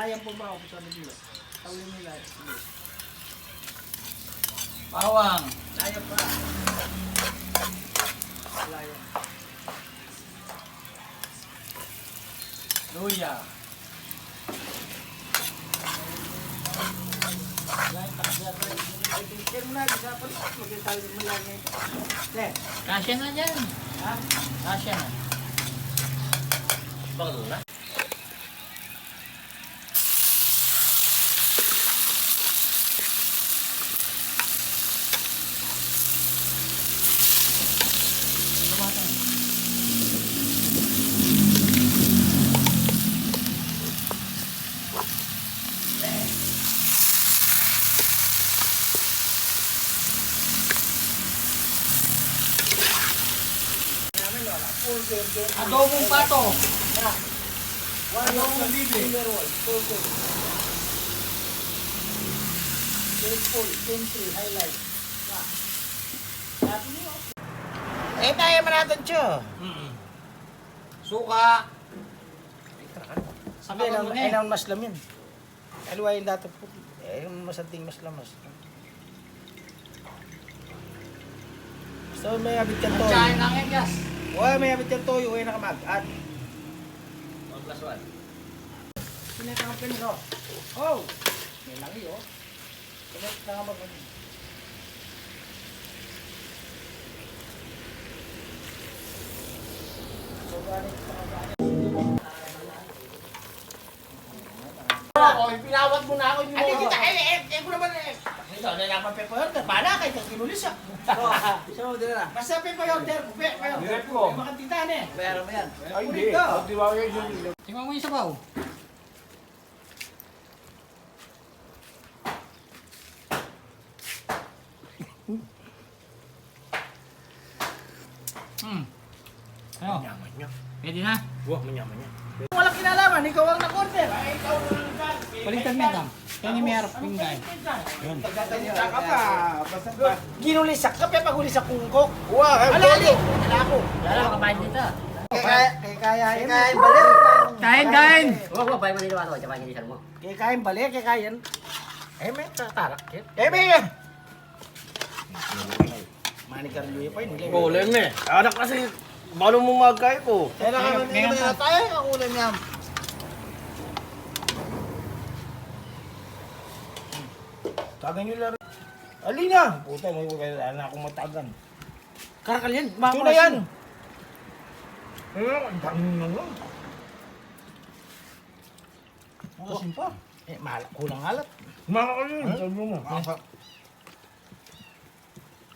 Layang po ba ako sa dito? Tawin mo layang. Bawang. Layang pa. Layang. Luya. Layang takasya pa. Ay, tinikir mo na. Bisa pa rin. Magkitawin mo layang ito. Kasya na dyan. Ha? Kasya na. Bakit na? Adobong pato. Adobong bibi. Full, country, highlight. Eh, kaya mo natin siya. Suka. Saka Sabi, mo na eh. ay mas lamin. Aluwayin dati po. Eh, yung masanting mas lamas. So, may abit yan to. Tsahin lang yan, gas. Uy, may abit yan to. Uy, nakamag. At, 1+1. sinita ka pin, no? Oh! May laki, oh. Sinita ka mag. So, ganit pa ka ganit. Ako, pinawat mo na ako. Ano kita? Eh, ko naman eh. Ito, nalaman pa order. Bala kayo, kung kinulis ah. So, dito na. Basta pa order. Direct ko. May mga tindahan eh. Bayaran mo yan. Ay, hindi. Di ba yun? Tingnan mo yung sabaw. Ano? Manyaman niya. Pwede na? Wah, manyaman niya. Walang kinalaman, ikaw ang nag-order. Ay, ikaw Baliktad mo yan. Yan yung may harap pinggan. Tatalita ka pa. Basta ba? Ginulisak ka, pa pagulisak kungkok. Wow, Alali! Wala ako. Wala lang kabahin dito. Kaya balik. Kain, kain! Huwag mo, bahay mo nila ako, tsaka nilisan mo. Kaya balik, kaya. Eh, may tatarak. Eh, may. Manikaryo pa yun. Ulan eh. Anak kasi, balo mo magkay ko. Kaya naman Ngayon, tayo, ang ulan niya. Tagan nyo lang. Alina! Puta, may wala na akong matagan. Karakal yan. Ito na yan! Ang dami mo lang. Makasin pa. Eh, kulang alat. Makakal yun. Sabi mo.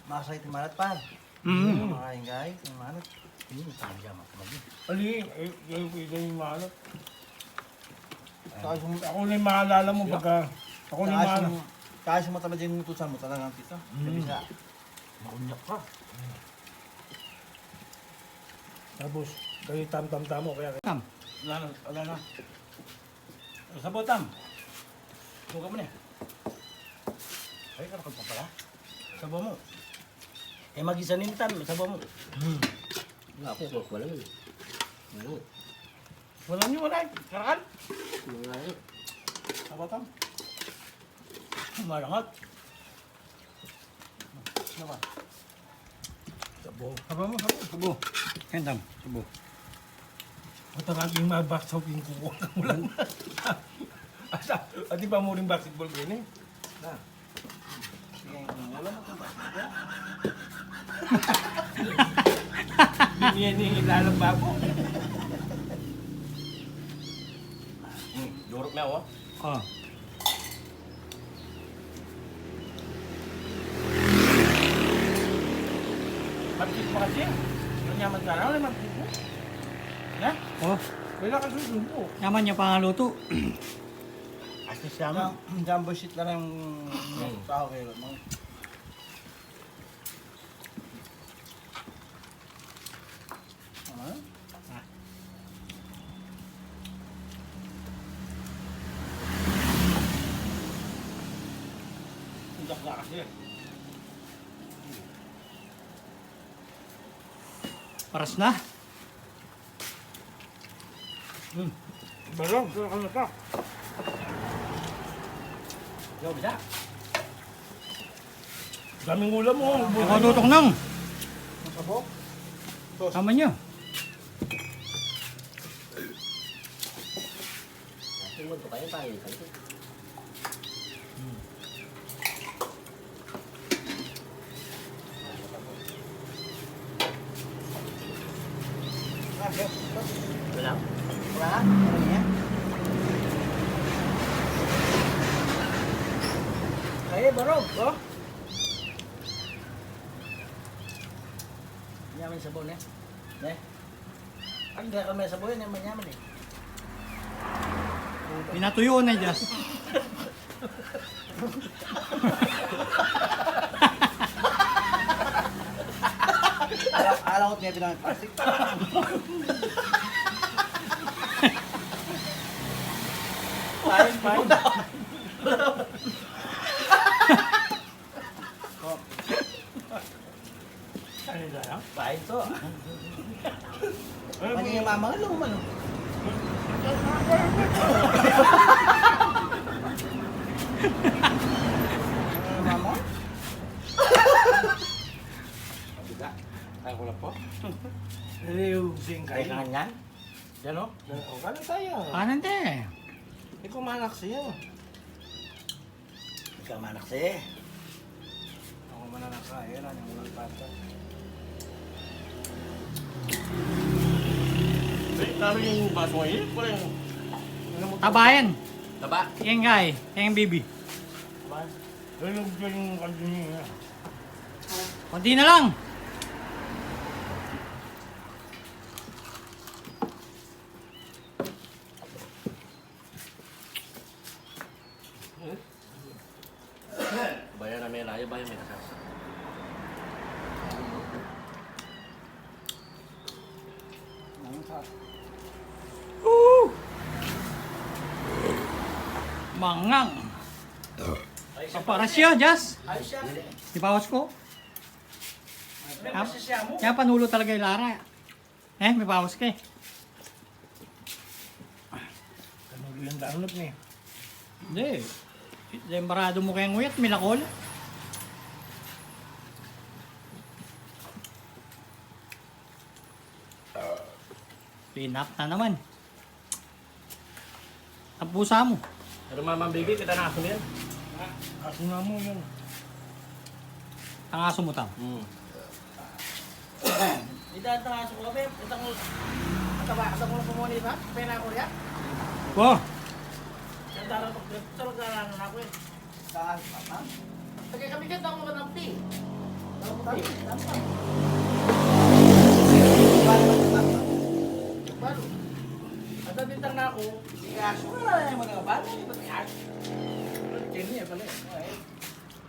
Masa ito malat pa. Mm. Makain guys, yung malat. Hindi, tanda makamagin. Ali, yung malat. Ako na yung maalala mo pagka... Ako na yung maalala. Kasi mo talaga yung utusan mo talagang tito. Sabi siya, maunyak ka. Tapos, kayo tam-tam-tam mo. Kaya... Tam. Wala na. Sabaw tam. Suka mo na. Ay, karakal pa pala. Sabaw mo. Eh, mag-isa nintan, sabaw mo. Wala ako, wala yun. Wala. Wala niyo, wala. Karakal. Wala yun. Sabaw tam. Malangat. Ano ba? Sabaw. Sabaw mo, sabaw. Subo. Kain, tam. Subo. At ang aking mga backstop yung kukuha ka mo lang. At di ba mo rin basketball ko yun eh? Sige, wala mo kung Hindi yan yung ilalamba ko. Yorok na ako. Oh. Mabit pa kasi. Manyaman ka na, wala mabit mo. Ha? Oh. Wala ka susubo. Yaman niya pangaluto. Asti siya. Jumbo sheet lang yung tao kayo. Tundak na kasi. Paras na. Barang, kaya ka na pa. Yo, bisa. Daming ulam mo. Ako tutok nang. Sabok. Tama nyo. Tingnan to kayo tayo. Wala. Wala. Ano yan? Kaya barog, oh. Yaman sabon eh. Eh. Ang gaya may sabon yan, yaman eh. Pinatuyo na Diyos. Alam ko niya bilang plastic. Fine, fine. Ano yung sayang? Bahay to. Ano Ano yung mama nga luman. Mama? Kaya ko lang po. Reliusing Kaya kayo. ka nga yan? Yan o? O, kanan tayo. Kanan te. Hindi ko manak siya. Ikaw manak siya. Ako mananak sa ayan. Ano yung ulang pata. Eh, talo yung baso ngayon. Wala yung... Ano mo? Tabayan. Taba. Yang guy. Yang baby. Yung kanto niya. Konti na lang. Bayan namin layo, bayan may kasas. Mangang. Paparasya, Diyos. Ayos siya. Di bawas ko. May masisya mo. Kaya panulo talaga yung Lara. May bawas ka eh. Kanuli yung download niya. Hindi. Lembarado mo kayang nguyat, milakol. Pinap na naman. Ang pusa mo. Pero mamang baby, kita na aso niyan. Kaso nga mo yun. Ang aso mo tam. Dito ang tangaso ko, Beb. Itang ataba ko pumuni ba? Pena ko riyak. Wow. Ang darang ko, sa magdarang na ako eh. Saan? Ha? Tagay kami dyan, ako ng pi. Balo. At bintang na ako, aso ka na yung mga balo. Ba't may aso? Kini eh, pala eh.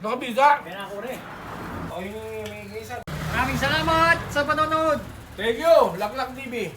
Nakabisa! Pena ko rin. O yung may isa. Maraming salamat sa panonood. Thank you! Laklak TV.